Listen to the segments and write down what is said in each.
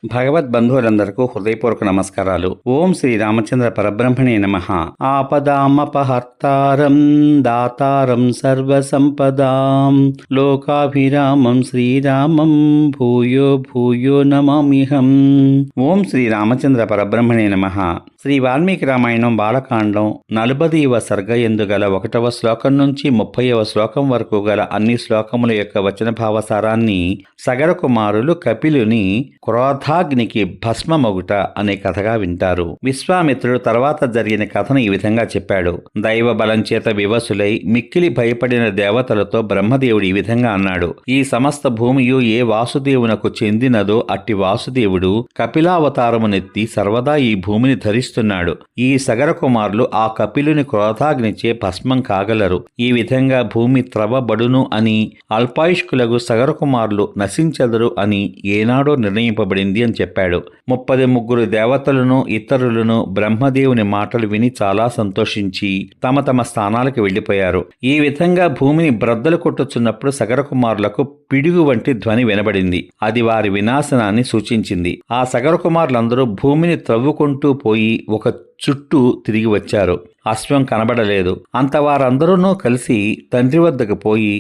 భగవద్బంధువులందరకు హృదయపూర్వక నమస్కారాలు. ఓం శ్రీ రామచంద్ర పరబ్రహ్మణే నమః. ఆపదామపహర్తారం దాతారం సర్వసంపదాం లోకాభిరామం శ్రీరామం భూయో భూయో నమామ్యహం. ఓం శ్రీ రామచంద్ర పరబ్రహ్మణే నమః. శ్రీ వాల్మీకి రామాయణం బాలకాండం 40వ సర్గ యందు గల 1వ శ్లోకం నుంచి 30వ శ్లోకం వరకు గల అన్ని శ్లోకముల యొక్క వచన భావసారాన్ని సగర కుమారులు కపిలుని క్రోధాగ్నికి భస్మమొగుట అనే కథగా వింటారు. విశ్వామిత్రుడు తర్వాత జరిగిన కథను ఈ విధంగా చెప్పాడు. దైవ బలం చేత వివసులై మిక్కిలి భయపడిన దేవతలతో బ్రహ్మదేవుడు ఈ విధంగా అన్నాడు: ఈ సమస్త భూమియు ఏ వాసుదేవునకు చెందినదో అట్టి వాసుదేవుడు కపిలావతారమునెత్తి సర్వదా ఈ భూమిని ధరిస్తున్నాడు. ఈ సగర కుమారులు ఆ కపిలుని క్రోధాగ్నిచే భస్మం కాగలరు. ఈ విధంగా భూమి త్రవ్వబడును అని, అల్పాయుష్కులకు సగర కుమారులు నశించెదరు అని ఏనాడో నిర్ణయింపబడింది అని చెప్పాడు. 33 దేవతలను ఇతరులను బ్రహ్మదేవుని మాటలు విని చాలా సంతోషించి తమ తమ స్థానాలకు వెళ్లిపోయారు. ఈ విధంగా భూమిని బ్రద్దలు కొట్టుచున్నప్పుడు సగర కుమారులకు పిడుగు వంటి ధ్వని వినబడింది. అది వారి వినాశనాన్ని సూచించింది. ఆ సగర కుమారులందరూ భూమిని త్రవ్వుకుంటూ పోయి ఒక చుట్టూ తిరిగి వచ్చారు. అశ్వం కనబడలేదు. అంత వారందరూ కలిసి తండ్రి వద్దకు పోయి,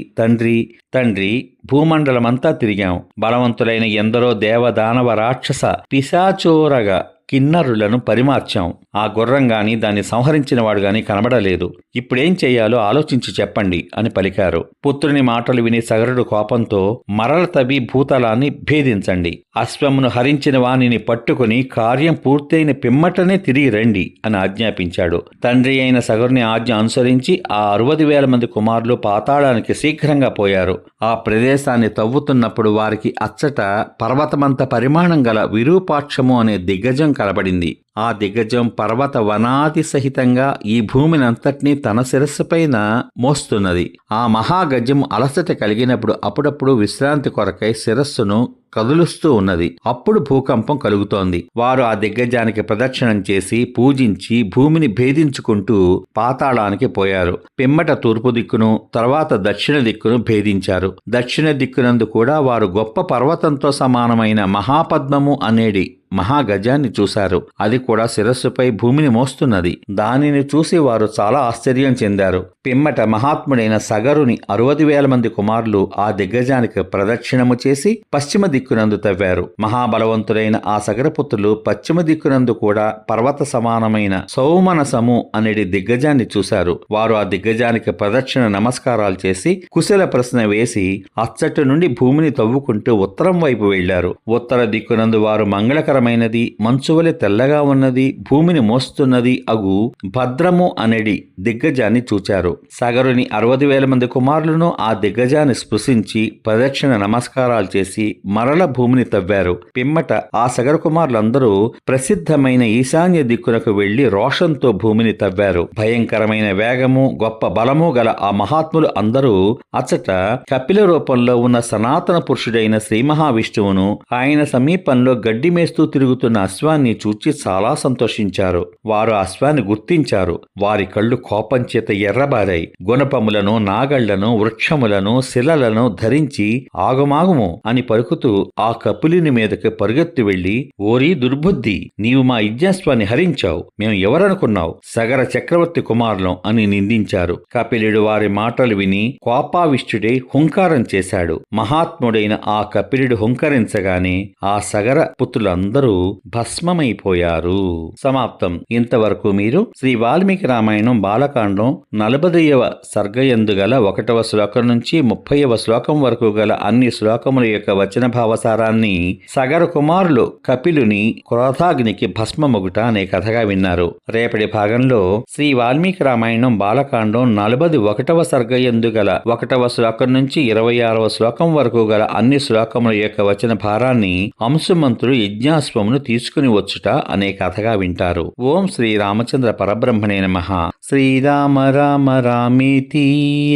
తండ్రి భూమండలమంతా తిరిగాం. బలవంతులైన ఎందరో దేవదానవ రాక్షస పిశాచోరగా కిన్నరులను పరిమార్చాం. ఆ గుర్రం గాని దాన్ని సంహరించిన వాడు గాని కనబడలేదు. ఇప్పుడేం చెయ్యాలో ఆలోచించి చెప్పండి అని పలికారు. పుత్రుని మాటలు విని సగరుడు కోపంతో మరల తవ్వి భూతలాన్ని భేదించండి. అశ్వమును హరించిన వానిని పట్టుకుని కార్యం పూర్తయిన పిమ్మటనే తిరిగి రండి అని ఆజ్ఞాపించాడు. తండ్రి అయిన సగరుని ఆజ్ఞ అనుసరించి ఆ 60,000 మంది కుమారులు పాతాళానికి శీఘ్రంగా పోయారు. ఆ ప్రదేశాన్ని తవ్వుతున్నప్పుడు వారికి అచ్చట పర్వతమంత పరిమాణం గల విరూపాక్షము అనే దిగ్గజం కనబడింది. ఆ దిగ్గజం పర్వత వనాది సహితంగా ఈ భూమినంతటినీ తన శిరస్సుపైన మోస్తున్నది. ఆ మహాగజం అలసట కలిగినప్పుడు అప్పుడప్పుడు విశ్రాంతి కొరకై శిరస్సును కదులుస్తూ ఉన్నది. అప్పుడు భూకంపం కలుగుతోంది. వారు ఆ దిగ్గజానికి ప్రదక్షిణం చేసి పూజించి భూమిని భేదించుకుంటూ పాతాళానికి పోయారు. పిమ్మట తూర్పు దిక్కును, తర్వాత దక్షిణ దిక్కును భేదించారు. దక్షిణ దిక్కునందు కూడా వారు గొప్ప పర్వతంతో సమానమైన మహాపద్మము అనేడి మహాగజాన్ని చూశారు. అది కూడా శిరస్సుపై భూమిని మోస్తున్నది. దానిని చూసి వారు చాలా ఆశ్చర్యం చెందారు. పిమ్మట మహాత్ముడైన సగరుని 60,000 మంది కుమారులు ఆ దిగ్గజానికి ప్రదక్షిణము చేసి పశ్చిమ దిక్కునందు తవ్వారు. మహాబలవంతులైన ఆ సగరపుత్రులు పశ్చిమ దిక్కునందు కూడా పర్వత సమానమైన సౌమనసము అనేటి దిగ్గజాన్ని చూశారు. వారు ఆ దిగ్గజానికి ప్రదక్షిణ నమస్కారాలు చేసి కుశల ప్రశ్న వేసి అచ్చటి నుండి భూమిని తవ్వుకుంటూ ఉత్తరం వైపు వెళ్లారు. ఉత్తర దిక్కునందు వారు మంగళకరమైనది, మంచువలె తెల్లగా ఉన్నది, భూమిని మోస్తున్నది అగు భద్రము అనేడి దిగ్గజాన్ని చూచారు. సగరుని 60,000 మంది కుమారులను ఆ దిగ్గజాన్ని స్పృశించి ప్రదక్షిణ నమస్కారాలు చేసి మరల భూమిని తవ్వారు. పిమ్మట ఆ సగర కుమారులందరూ ప్రసిద్ధమైన ఈశాన్య దిక్కునకు వెళ్లి రోషంతో భూమిని తవ్వారు. భయంకరమైన వేగము, గొప్ప బలము గల ఆ మహాత్ములు అందరూ అచ్చట కపిల రూపంలో ఉన్న సనాతన పురుషుడైన శ్రీ మహావిష్ణువును, ఆయన సమీపంలో గడ్డి మేస్తూ తిరుగుతున్న అశ్వాన్ని చూచి చాలా సంతోషించారు. వారు అశ్వాన్ని గుర్తించారు. వారి కళ్ళు కోపం చేత ఎర్రబారాయి. గుణపములను, నాగళ్లను, వృక్షములను, శిలలను ధరించి ఆగుమాగుము అని పలుకుతూ ఆ కపిలుని మీదకి పరుగెత్తి వెళ్లి, ఓరీ దుర్బుద్ధి, నీవు మా యజ్ఞాశ్వాన్ని హరించావు. మేము ఎవరనుకున్నావు? సగర చక్రవర్తి కుమారులం అని నిందించారు. కపిలుడు వారి మాటలు విని కోపావిష్టుడై హుంకారం చేశాడు. మహాత్ముడైన ఆ కపిలుడు హుంకరించగానే ఆ సగర పుత్రులందరూ భస్మమైపోయారు. సమాప్తం. ఇంతవరకు మీరు శ్రీ వాల్మీకి రామాయణం బాలకాండం 40వ సర్గ యందు గల 1వ శ్లోకం నుంచి 30వ శ్లోకం వరకు గల అన్ని శ్లోకముల యొక్క వచన భావసారాన్ని సగర కుమారులు కపిలుని క్రోధాగ్నికి భస్మమొగుట అనే కథగా విన్నారు. రేపటి భాగంలో శ్రీ వాల్మీకి రామాయణం బాలకాండం 41వ సర్గ యందు గల 1వ శ్లోకం నుంచి 26వ శ్లోకం వరకు గల అన్ని శ్లోకముల యొక్క వచన భారాన్ని అంశుమంతుడు యజ్ఞాశ్వమును తీసుకుని వచ్చుట అనే కథగా వింటారు. ఓం శ్రీ రామచంద్ర పరబ్రహ్మణే నమః. శ్రీరామ రామ రామేతి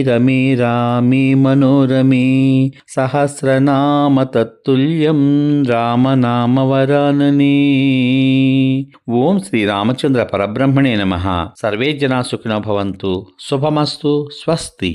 రమే రామే మనోరమే సహస్రనామ తత్తుల్యం రామనామ వరాననే. ఓం శ్రీ రామచంద్ర పరబ్రహ్మణే నమః. సర్వే జనా సుఖినో భవంతు. శుభమస్తు. స్వస్తి.